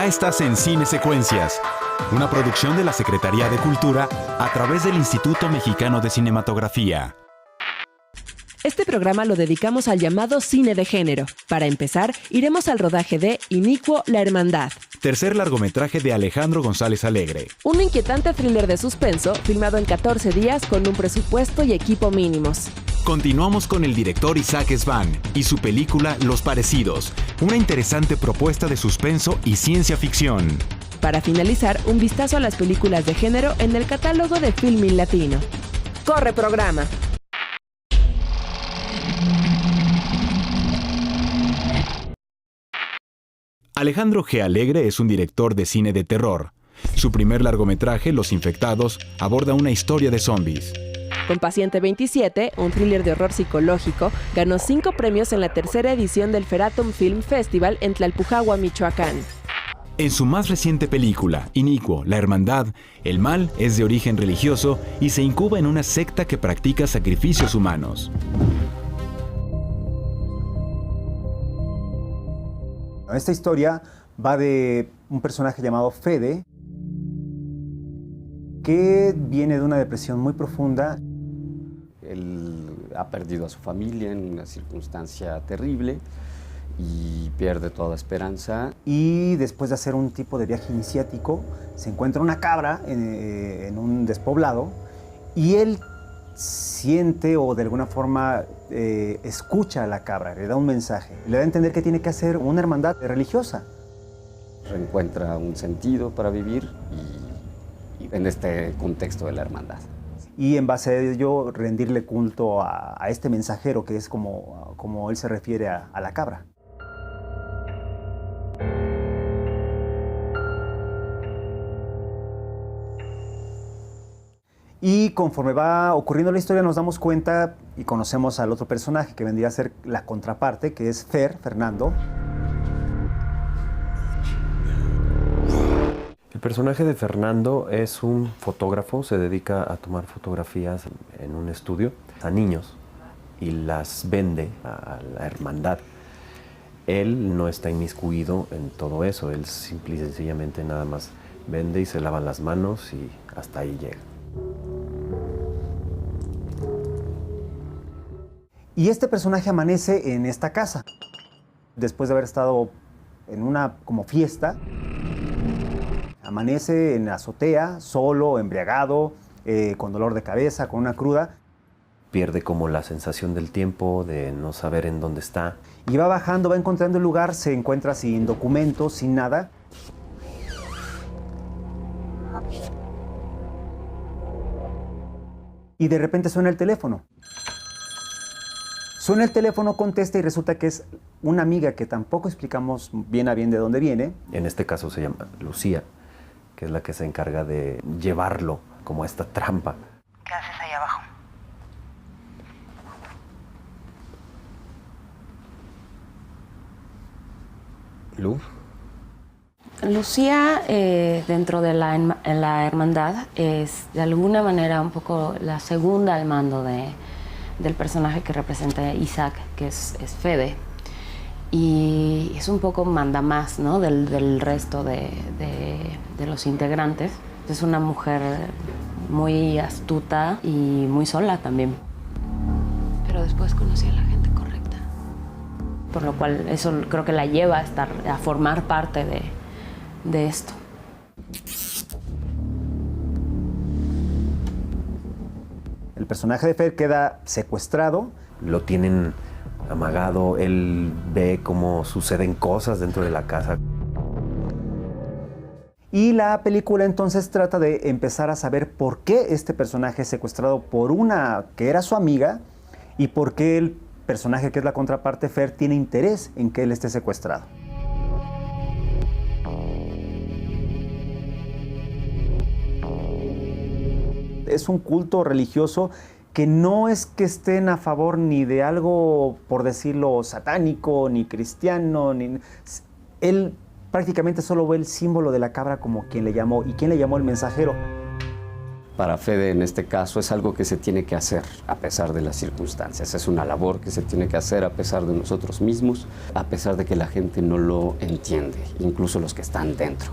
estás en Cine Secuencias, una producción de la Secretaría de Cultura a través del Instituto Mexicano de Cinematografía. Este programa lo dedicamos al llamado cine de género. Para empezar, iremos al rodaje de Inicuo, La Hermandad. Tercer largometraje de Alejandro González Alegre. Un inquietante thriller de suspenso filmado en 14 días con un presupuesto y equipo mínimos. Continuamos con el director Isaac Svan y su película Los Parecidos, una interesante propuesta de suspenso y ciencia ficción. Para finalizar, un vistazo a las películas de género en el catálogo de Filmin Latino. ¡Corre programa! Alejandro G. Alegre es un director de cine de terror. Su primer largometraje, Los Infectados, aborda una historia de zombies. Con Paciente 27, un thriller de horror psicológico, ganó 5 premios en la tercera edición del Feratum Film Festival en Tlalpujahua, Michoacán. En su más reciente película, Inicuo, La Hermandad, el mal es de origen religioso y se incuba en una secta que practica sacrificios humanos. Esta historia va de un personaje llamado Fede, que viene de una depresión muy profunda. Él ha perdido a su familia en una circunstancia terrible y pierde toda esperanza. Y después de hacer un tipo de viaje iniciático, se encuentra una cabra en un despoblado y él siente o de alguna forma escucha a la cabra, le da un mensaje, le da a entender que tiene que hacer una hermandad religiosa. Reencuentra un sentido para vivir y en este contexto de la hermandad. Y en base a ello rendirle culto a este mensajero que es como él se refiere a la cabra. Y conforme va ocurriendo la historia nos damos cuenta y conocemos al otro personaje que vendría a ser la contraparte, que es Fernando. El personaje de Fernando es un fotógrafo, se dedica a tomar fotografías en un estudio a niños y las vende a la hermandad. Él no está inmiscuido en todo eso, él simple y sencillamente nada más vende y se lava las manos y hasta ahí llega. Y este personaje amanece en esta casa, después de haber estado en una como fiesta. Amanece en la azotea, solo, embriagado, con dolor de cabeza, con una cruda. Pierde como la sensación del tiempo, de no saber en dónde está. Y va bajando, va encontrando el lugar, se encuentra sin documentos, sin nada. Y de repente suena el teléfono. Suena el teléfono, contesta y resulta que es una amiga que tampoco explicamos bien a bien de dónde viene. En este caso se llama Lucía, que es la que se encarga de llevarlo como a esta trampa. ¿Qué haces ahí abajo? ¿Lu? Lucía, dentro de la hermandad, es de alguna manera un poco la segunda al mando del personaje que representa Isaac, que es Fede. Y es un poco mandamás, ¿no? del resto de los integrantes. Es una mujer muy astuta y muy sola también. Pero después conocí a la gente correcta. Por lo cual eso creo que la lleva a formar parte de esto. El personaje de Fer queda secuestrado. Lo tienen amagado, él ve cómo suceden cosas dentro de la casa. Y la película entonces trata de empezar a saber por qué este personaje es secuestrado por una que era su amiga y por qué el personaje que es la contraparte, Fer, tiene interés en que él esté secuestrado. Es un culto religioso que no es que estén a favor ni de algo, por decirlo, satánico, ni cristiano, ni... Él prácticamente solo ve el símbolo de la cabra como quien le llamó. ¿Y quién le llamó? El mensajero. Para Fede, en este caso, es algo que se tiene que hacer a pesar de las circunstancias. Es una labor que se tiene que hacer a pesar de nosotros mismos, a pesar de que la gente no lo entiende, incluso los que están dentro.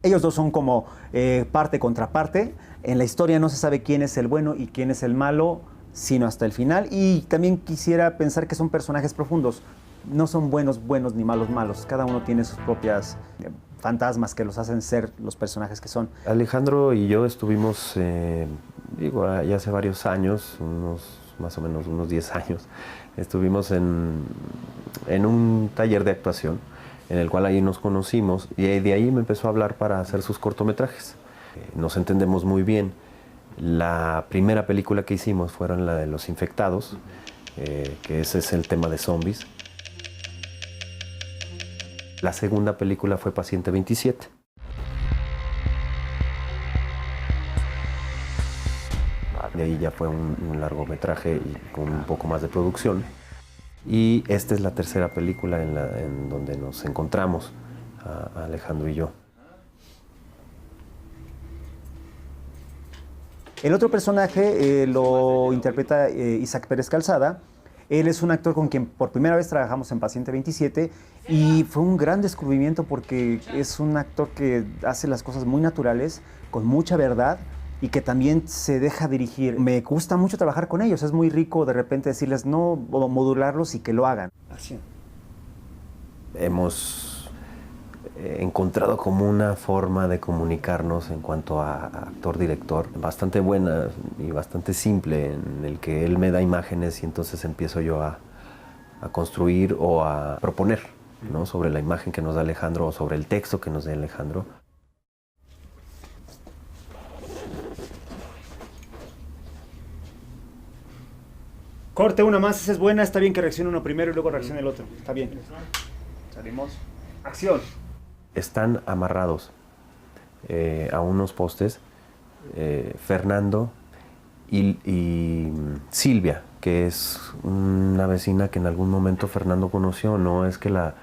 Ellos dos son como parte contra parte. En la historia no se sabe quién es el bueno y quién es el malo, sino hasta el final. Y también quisiera pensar que son personajes profundos. No son buenos ni malos malos. Cada uno tiene sus propias fantasmas que los hacen ser los personajes que son. Alejandro y yo estuvimos, ya hace varios años, más o menos unos 10 años, estuvimos en un taller de actuación en el cual ahí nos conocimos y de ahí me empezó a hablar para hacer sus cortometrajes. Nos entendemos muy bien. La primera película que hicimos fue la de Los Infectados, que ese es el tema de zombies. La segunda película fue Paciente 27. De ahí ya fue un largometraje y con un poco más de producción. Y esta es la tercera película en donde nos encontramos, a Alejandro y yo. El otro personaje lo interpreta Isaac Pérez Calzada. Él es un actor con quien por primera vez trabajamos en Paciente 27 y fue un gran descubrimiento porque es un actor que hace las cosas muy naturales, con mucha verdad y que también se deja dirigir. Me gusta mucho trabajar con ellos, es muy rico de repente decirles no, o modularlos y que lo hagan. Acción. Hemos encontrado como una forma de comunicarnos en cuanto a actor-director bastante buena y bastante simple, en el que él me da imágenes y entonces empiezo yo a construir o a proponer, ¿no?, sobre la imagen que nos da Alejandro o sobre el texto que nos da Alejandro. Corte una más, esa es buena, está bien que reaccione uno primero y luego reaccione el otro. Está bien. Salimos. Acción. Están amarrados a unos postes Fernando y Silvia, que es una vecina que en algún momento Fernando conoció. No es que la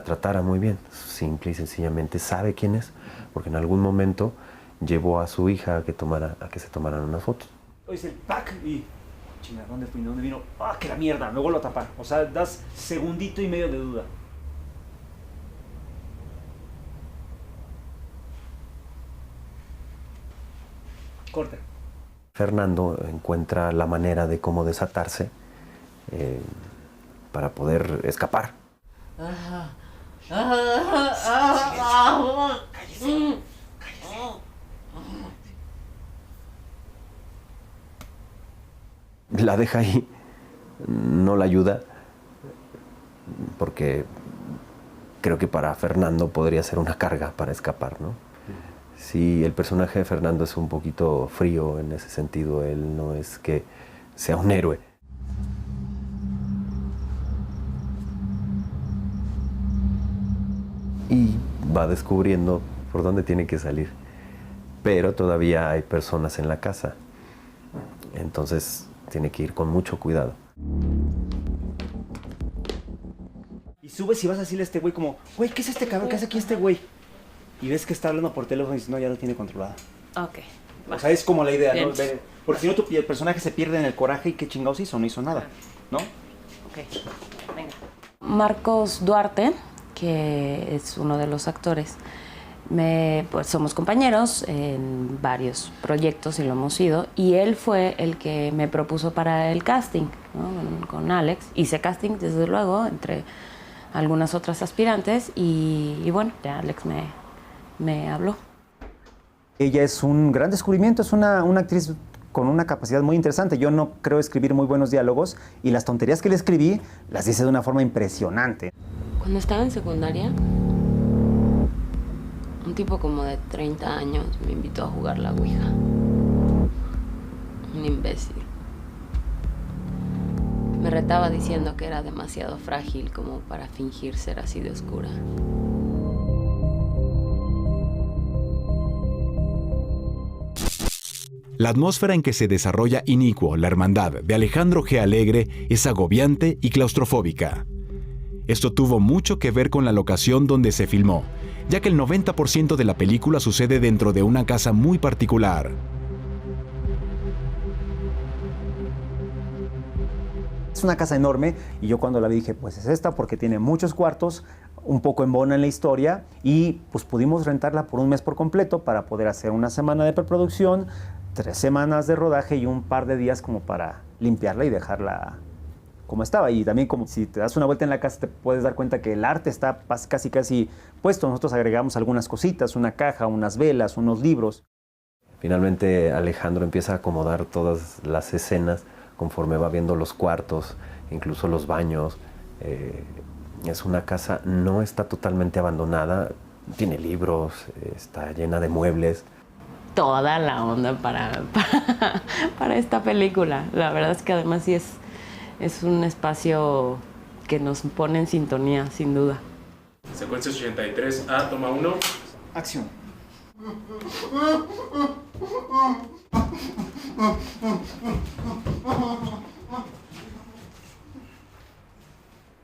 tratara muy bien, simple y sencillamente sabe quién es, porque en algún momento llevó a su hija a que se tomaran unas fotos. Oye, el pack y... Chinga, ¿dónde fui? ¿Dónde vino? ¡Ah, que la mierda! Me vuelvo a tapar. O sea, das segundito y medio de duda. Corte. Fernando encuentra la manera de cómo desatarse para poder escapar. La deja ahí, no la ayuda, porque creo que para Fernando podría ser una carga para escapar, ¿no? Sí, el personaje de Fernando es un poquito frío en ese sentido, él no es que sea un héroe. Y va descubriendo por dónde tiene que salir, pero todavía hay personas en la casa, entonces tiene que ir con mucho cuidado. Y subes y vas a decirle a este güey como, güey, ¿qué es este cabrón? ¿Qué hace aquí este güey? Y ves que está hablando por teléfono y dices, no, ya lo tiene controlada. Ok. O sea, es como la idea, Bien. ¿no? Porque si no, el personaje se pierde en el coraje y qué chingados hizo, no hizo nada, ¿no? Ok, venga. Marcos Duarte, que es uno de los actores, pues somos compañeros en varios proyectos y lo hemos sido, y él fue el que me propuso para el casting, ¿no?, con Alex. Hice casting, desde luego, entre algunas otras aspirantes y bueno, ya Alex me habló. Ella es un gran descubrimiento, es una actriz con una capacidad muy interesante. Yo no creo escribir muy buenos diálogos y las tonterías que le escribí las dice de una forma impresionante. Cuando estaba en secundaria, un tipo como de 30 años me invitó a jugar la Ouija. Un imbécil. Me retaba diciendo que era demasiado frágil como para fingir ser así de oscura. La atmósfera en que se desarrolla Inicuo, la hermandad de Alejandro G. Alegre, es agobiante y claustrofóbica. Esto tuvo mucho que ver con la locación donde se filmó, ya que el 90% de la película sucede dentro de una casa muy particular. Es una casa enorme y yo cuando la vi dije, pues es esta porque tiene muchos cuartos, un poco embona en la historia y pues pudimos rentarla por un mes por completo para poder hacer una semana de preproducción, 3 semanas de rodaje y un par de días como para limpiarla y dejarla como estaba. Y también como si te das una vuelta en la casa te puedes dar cuenta que el arte está casi puesto. Nosotros agregamos algunas cositas, una caja, unas velas, unos libros. Finalmente Alejandro empieza a acomodar todas las escenas conforme va viendo los cuartos, incluso los baños. Es una casa, no está totalmente abandonada, tiene libros, está llena de muebles. Toda la onda para esta película. La verdad es que además sí es un espacio que nos pone en sintonía, sin duda. Secuencia 83A, toma 1. Acción.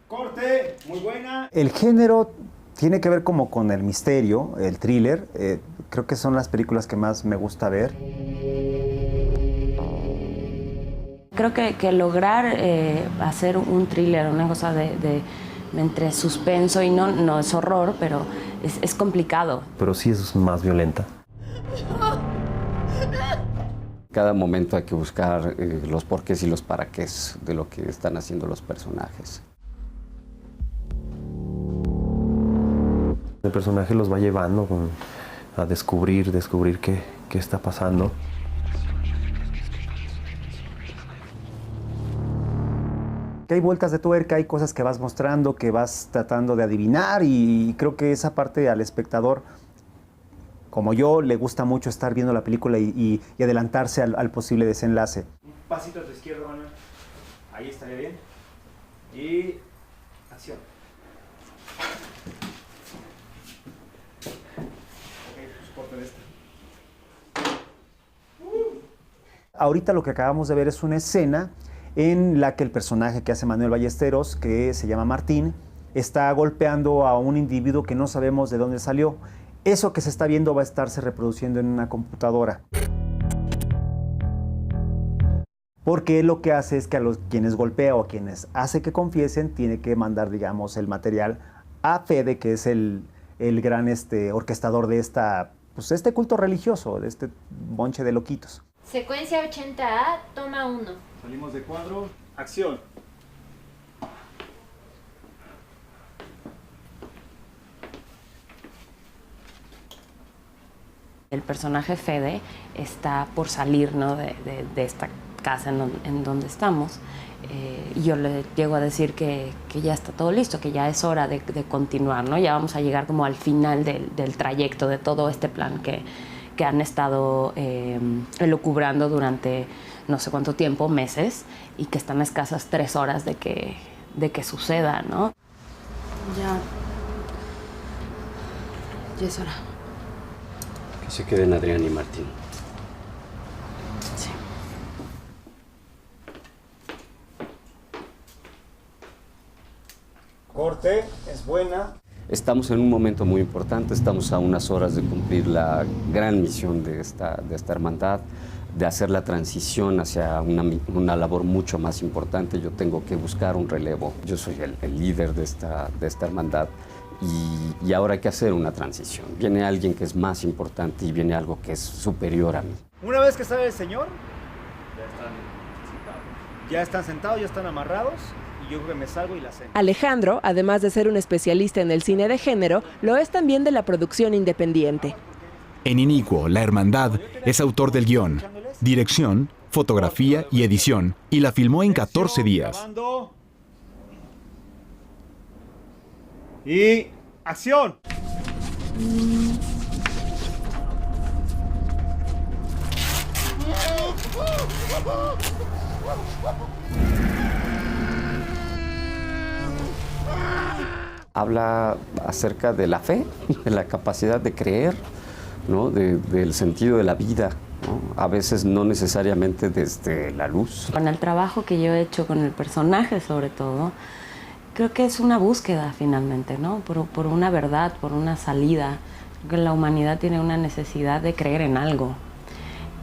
Corte, muy buena. El género tiene que ver como con el misterio, el thriller. Creo que son las películas que más me gusta ver. Creo que lograr hacer un thriller, una cosa de entre suspenso y no es horror, pero es complicado. Pero sí es más violenta. Cada momento hay que buscar los porqués y los paraqués de lo que están haciendo los personajes. El personaje los va llevando a descubrir qué está pasando. Que hay vueltas de tuerca, hay cosas que vas mostrando, que vas tratando de adivinar y creo que esa parte al espectador, como yo, le gusta mucho estar viendo la película y adelantarse al posible desenlace. Un pasito a tu izquierda, Manuel. Ahí estaría bien. Y acción. Ahorita lo que acabamos de ver es una escena en la que el personaje que hace Manuel Ballesteros, que se llama Martín, está golpeando a un individuo que no sabemos de dónde salió. Eso que se está viendo va a estarse reproduciendo en una computadora. Porque lo que hace es que a quienes golpea o a quienes hace que confiesen, tiene que mandar, digamos, el material a Fede, que es el gran orquestador de este culto religioso, de este bonche de loquitos. Secuencia 80A, toma 1. Salimos de cuadro, acción. El personaje Fede está por salir, ¿no? de esta casa en donde estamos. Y yo le llego a decir que ya está todo listo, que ya es hora de continuar, ¿no? Ya vamos a llegar como al final del trayecto de todo este plan que han estado elucubrando durante no sé cuánto tiempo, meses, y que están a escasas 3 horas de que suceda, ¿no? Ya es hora. Que se queden Adrián y Martín. Sí. Corte, es buena. Estamos en un momento muy importante, estamos a unas horas de cumplir la gran misión de esta hermandad, de hacer la transición hacia una labor mucho más importante. Yo tengo que buscar un relevo. Yo soy el líder de esta hermandad y ahora hay que hacer una transición. Viene alguien que es más importante y viene algo que es superior a mí. Una vez que sale el señor, ya están sentados, ya están amarrados. Y yo creo que me salgo y la ceno. Alejandro, además de ser un especialista en el cine de género, lo es también de la producción independiente. En Inicuo, La Hermandad, es autor del guión, dirección, fotografía y edición, y la filmó en 14 días. Y acción. Habla acerca de la fe, de la capacidad de creer, ¿no? Del sentido de la vida, ¿no? A veces no necesariamente desde la luz. Con el trabajo que yo he hecho con el personaje, sobre todo, creo que es una búsqueda finalmente, ¿no? Por una verdad, por una salida. Creo que la humanidad tiene una necesidad de creer en algo.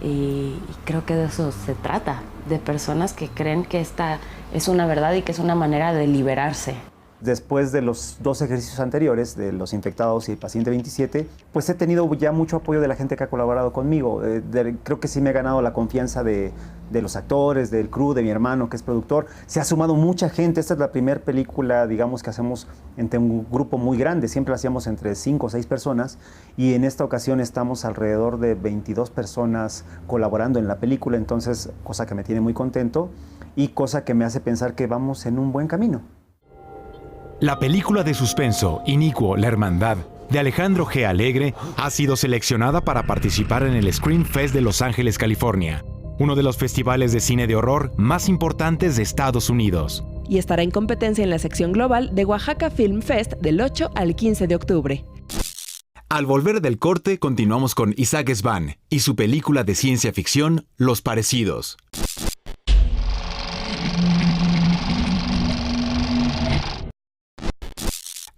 Y creo que de eso se trata, de personas que creen que esta es una verdad y que es una manera de liberarse. Después de los 2 ejercicios anteriores, de los infectados y el paciente 27, pues he tenido ya mucho apoyo de la gente que ha colaborado conmigo. Creo que sí me he ganado la confianza de los actores, del crew, de mi hermano que es productor. Se ha sumado mucha gente. Esta es la primera película, digamos, que hacemos entre un grupo muy grande. Siempre la hacíamos entre 5 o 6 personas y en esta ocasión estamos alrededor de 22 personas colaborando en la película. Entonces, cosa que me tiene muy contento y cosa que me hace pensar que vamos en un buen camino. La película de suspenso Iniquo, la Hermandad, de Alejandro G. Alegre, ha sido seleccionada para participar en el Scream Fest de Los Ángeles, California, uno de los festivales de cine de horror más importantes de Estados Unidos. Y estará en competencia en la sección global de Oaxaca Film Fest del 8 al 15 de octubre. Al volver del corte, continuamos con Isaac Svan y su película de ciencia ficción, Los Parecidos.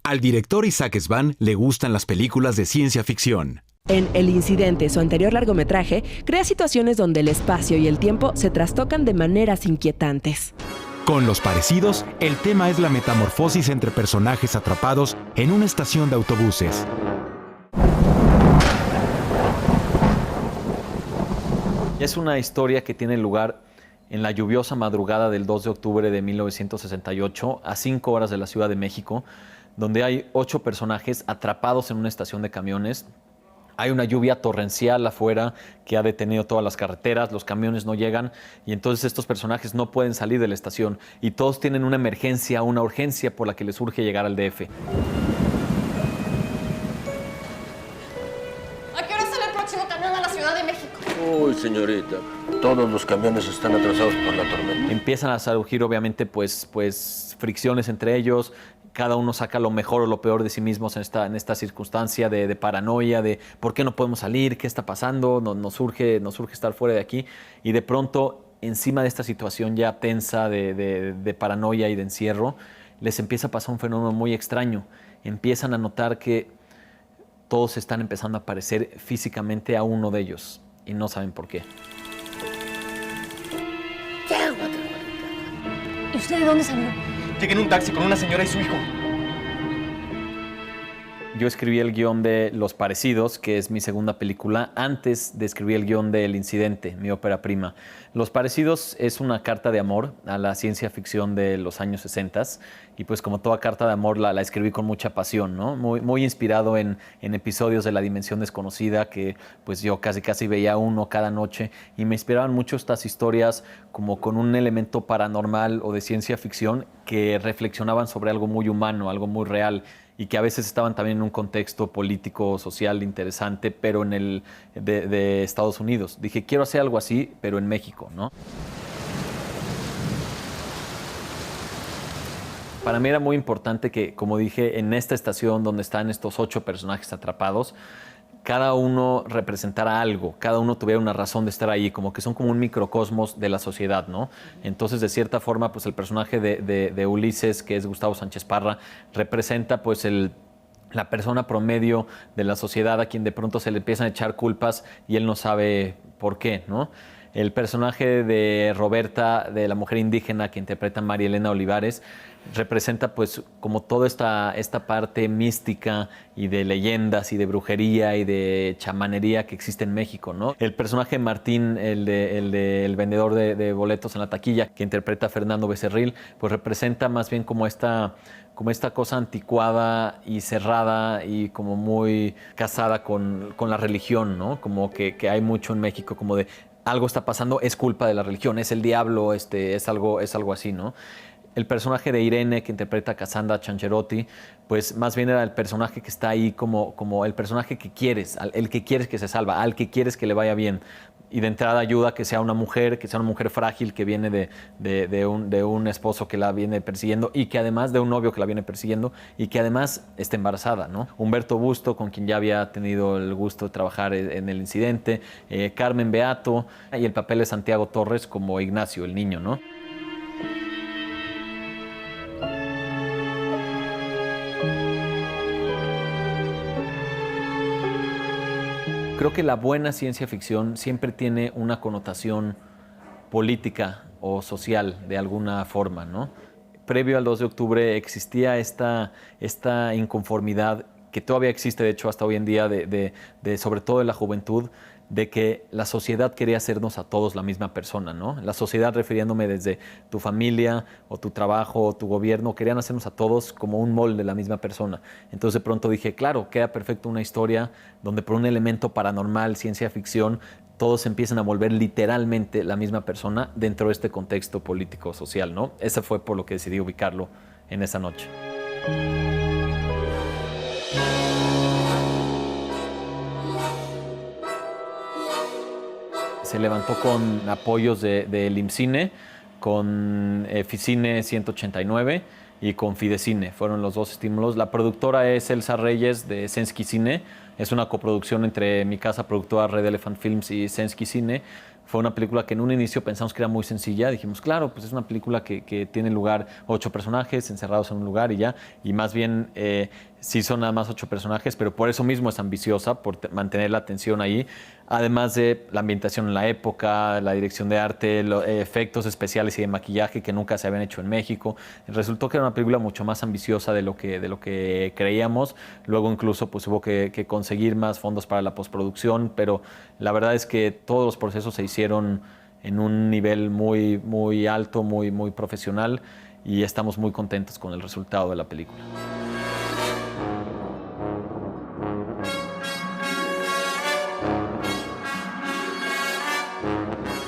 Al director Isaac Svan le gustan las películas de ciencia ficción. En El Incidente, su anterior largometraje, crea situaciones donde el espacio y el tiempo se trastocan de maneras inquietantes. Con Los Parecidos, el tema es la metamorfosis entre personajes atrapados en una estación de autobuses. Es una historia que tiene lugar en la lluviosa madrugada del 2 de octubre de 1968, a 5 horas de la Ciudad de México, donde hay 8 personajes atrapados en una estación de camiones. Hay una lluvia torrencial afuera que ha detenido todas las carreteras, los camiones no llegan y entonces estos personajes no pueden salir de la estación y todos tienen una emergencia, una urgencia por la que les urge llegar al DF. ¿A qué hora sale el próximo camión a la Ciudad de México? Uy, señorita, todos los camiones están atrasados por la tormenta. Empiezan a surgir obviamente pues fricciones entre ellos. Cada uno saca lo mejor o lo peor de sí mismos en esta circunstancia de paranoia, de por qué no podemos salir, qué está pasando, nos urge estar fuera de aquí. Y de pronto, encima de esta situación ya tensa de paranoia y de encierro, les empieza a pasar un fenómeno muy extraño. Empiezan a notar que todos están empezando a parecer físicamente a uno de ellos y no saben por qué. ¿Y usted de dónde salió? Llegué en un taxi con una señora y su hijo. Yo escribí el guión de Los Parecidos, que es mi segunda película, antes de escribir el guión de El Incidente, mi ópera prima. Los Parecidos es una carta de amor a la ciencia ficción de los años 60 y pues como toda carta de amor la escribí con mucha pasión, ¿no? Muy inspirado en episodios de La Dimensión Desconocida que pues yo casi veía uno cada noche y me inspiraban mucho estas historias como con un elemento paranormal o de ciencia ficción que reflexionaban sobre algo muy humano, algo muy real y que a veces estaban también en un contexto político, social interesante, pero en el de Estados Unidos. Dije, quiero hacer algo así, pero en México, ¿no? Para mí era muy importante que, como dije, en esta estación donde están estos 8 personajes atrapados, cada uno representara algo, cada uno tuviera una razón de estar ahí, como que son como un microcosmos de la sociedad, ¿no? Entonces, de cierta forma, pues el personaje de Ulises, que es Gustavo Sánchez Parra, representa pues la persona promedio de la sociedad a quien de pronto se le empiezan a echar culpas y él no sabe por qué, ¿no? El personaje de Roberta, de la mujer indígena que interpreta María Elena Olivares, representa pues como toda esta parte mística y de leyendas y de brujería y de chamanería que existe en México, ¿no? El personaje de Martín, el vendedor de boletos en la taquilla, que interpreta a Fernando Becerril, pues representa más bien como esta cosa anticuada y cerrada y como muy casada con la religión, ¿no? Como que hay mucho en México como de algo está pasando, es culpa de la religión, es el diablo, es algo así, ¿no? El personaje de Irene, que interpreta a Cassandra Chancherotti, pues más bien era el personaje que está ahí como el personaje que quieres, el que quieres que se salva, al que quieres que le vaya bien. Y de entrada ayuda que sea una mujer frágil que viene de un esposo que la viene persiguiendo y que además de un novio que la viene persiguiendo y que además está embarazada, ¿no? Humberto Busto, con quien ya había tenido el gusto de trabajar en El Incidente, Carmen Beato y el papel de Santiago Torres como Ignacio, el niño, ¿no? Creo que la buena ciencia ficción siempre tiene una connotación política o social de alguna forma, ¿no? Previo al 2 de octubre existía esta inconformidad que todavía existe, de hecho, hasta hoy en día, sobre todo en la juventud, de que la sociedad quería hacernos a todos la misma persona, ¿no? La sociedad, refiriéndome desde tu familia o tu trabajo o tu gobierno, querían hacernos a todos como un molde de la misma persona. Entonces de pronto dije, claro, queda perfecto una historia donde por un elemento paranormal, ciencia ficción, todos se empiezan a volver literalmente la misma persona dentro de este contexto político-social, ¿no? Ese fue por lo que decidí ubicarlo en esa noche. Se levantó con apoyos del IMCINE, con Ficine 189 y con Fidecine. Fueron los dos estímulos. La productora es Elsa Reyes de Sensky Cine. Es una coproducción entre mi casa productora Red Elephant Films y Sensky Cine. Fue una película que en un inicio pensamos que era muy sencilla. Dijimos, claro, pues es una película que tiene lugar 8 personajes encerrados en un lugar y ya. Y más bien sí son nada más 8 personajes, pero por eso mismo es ambiciosa, por mantener la atención ahí. Además de la ambientación en la época, la dirección de arte, los efectos especiales y de maquillaje que nunca se habían hecho en México. Resultó que era una película mucho más ambiciosa de lo que creíamos. Luego incluso pues hubo que conseguir más fondos para la postproducción, pero la verdad es que todos los procesos se hicieron en un nivel muy, muy alto, muy, muy profesional, y estamos muy contentos con el resultado de la película.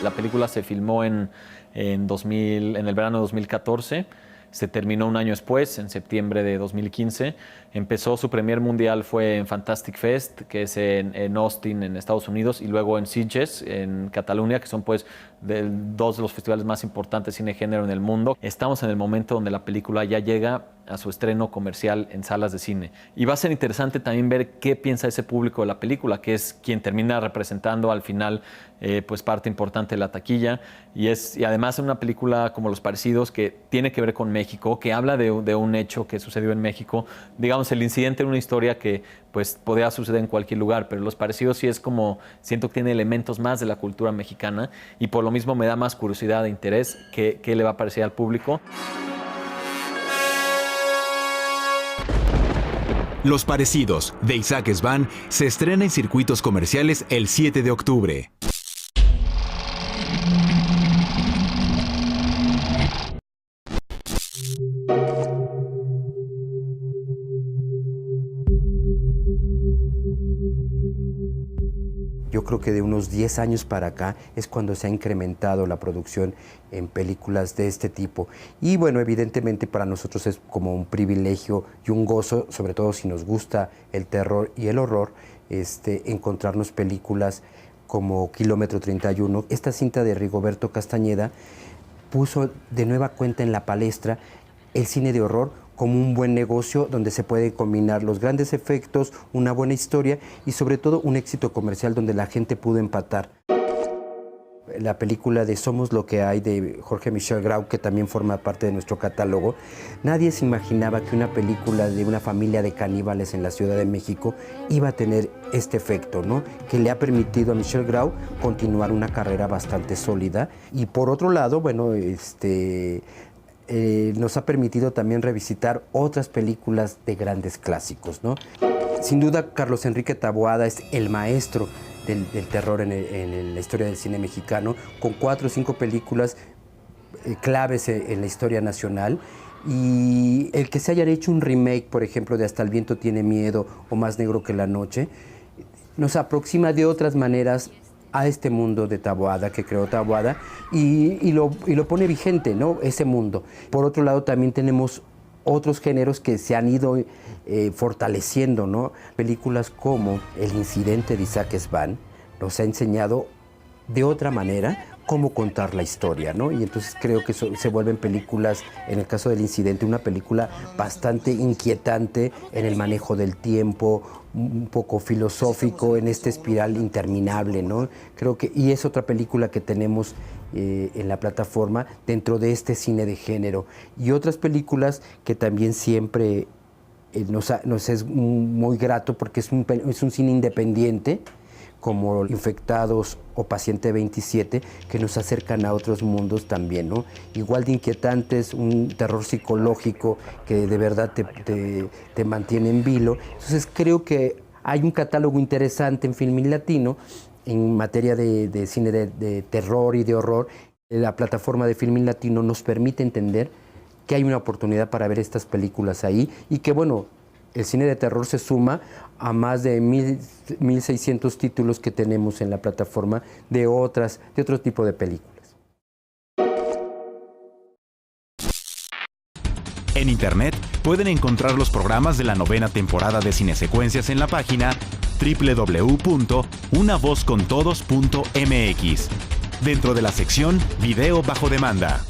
La película se filmó en el verano de 2014, se terminó un año después, en septiembre de 2015. Empezó, su premier mundial fue en Fantastic Fest, que es en Austin, en Estados Unidos, y luego en Sitges, en Cataluña, que son pues dos de los festivales más importantes de cine género en el mundo. Estamos en el momento donde la película ya llega a su estreno comercial en salas de cine. Y va a ser interesante también ver qué piensa ese público de la película, que es quien termina representando al final pues parte importante de la taquilla. Y además es una película como Los Parecidos, que tiene que ver con México, que habla de un hecho que sucedió en México. Digamos, el incidente era una historia que pues podía suceder en cualquier lugar, pero Los Parecidos sí es como, siento que tiene elementos más de la cultura mexicana, y por lo mismo me da más curiosidad e interés qué le va a parecer al público. Los Parecidos, de Isaac Svan, se estrena en circuitos comerciales el 7 de octubre. Yo creo que de unos 10 años para acá es cuando se ha incrementado la producción en películas de este tipo. Y bueno, evidentemente para nosotros es como un privilegio y un gozo, sobre todo si nos gusta el terror y el horror, encontrarnos películas como Kilómetro 31. Esta cinta de Rigoberto Castañeda puso de nueva cuenta en la palestra el cine de horror como un buen negocio donde se pueden combinar los grandes efectos, una buena historia y sobre todo un éxito comercial donde la gente pudo empatar. La película de Somos lo que hay de Jorge Michel Grau, que también forma parte de nuestro catálogo, nadie se imaginaba que una película de una familia de caníbales en la Ciudad de México iba a tener este efecto, ¿no? Que le ha permitido a Michel Grau continuar una carrera bastante sólida. Y por otro lado, bueno, nos ha permitido también revisitar otras películas de grandes clásicos, ¿no? Sin duda, Carlos Enrique Taboada es el maestro del terror en la historia del cine mexicano, con 4 o 5 películas claves en la historia nacional. Y el que se haya hecho un remake, por ejemplo, de Hasta el viento tiene miedo o Más negro que la noche, nos aproxima de otras maneras a este mundo de Taboada, que creó Taboada, y lo pone vigente, ¿no? Ese mundo. Por otro lado, también tenemos otros géneros que se han ido fortaleciendo, ¿no? Películas como El incidente de Isaac Svan nos ha enseñado de otra manera cómo contar la historia, ¿no? Y entonces creo que se vuelven películas, en el caso del incidente, una película bastante inquietante en el manejo del tiempo, un poco filosófico en esta espiral interminable, ¿no? Creo que, y es otra película que tenemos en la plataforma dentro de este cine de género. Y otras películas que también siempre nos es muy grato porque es un cine independiente, como Infectados o Paciente 27, que nos acercan a otros mundos también, ¿no? Igual de inquietantes, un terror psicológico que de verdad te mantiene en vilo. Entonces creo que hay un catálogo interesante en Filmin Latino en materia de cine de terror y de horror. La plataforma de Filmin Latino nos permite entender que hay una oportunidad para ver estas películas ahí y que, bueno, el cine de terror se suma a más de 1,600 títulos que tenemos en la plataforma de otro tipo de películas. En internet pueden encontrar los programas de la 9ª temporada de Cinesecuencias en la página www.unavozcontodos.mx, dentro de la sección Video bajo demanda.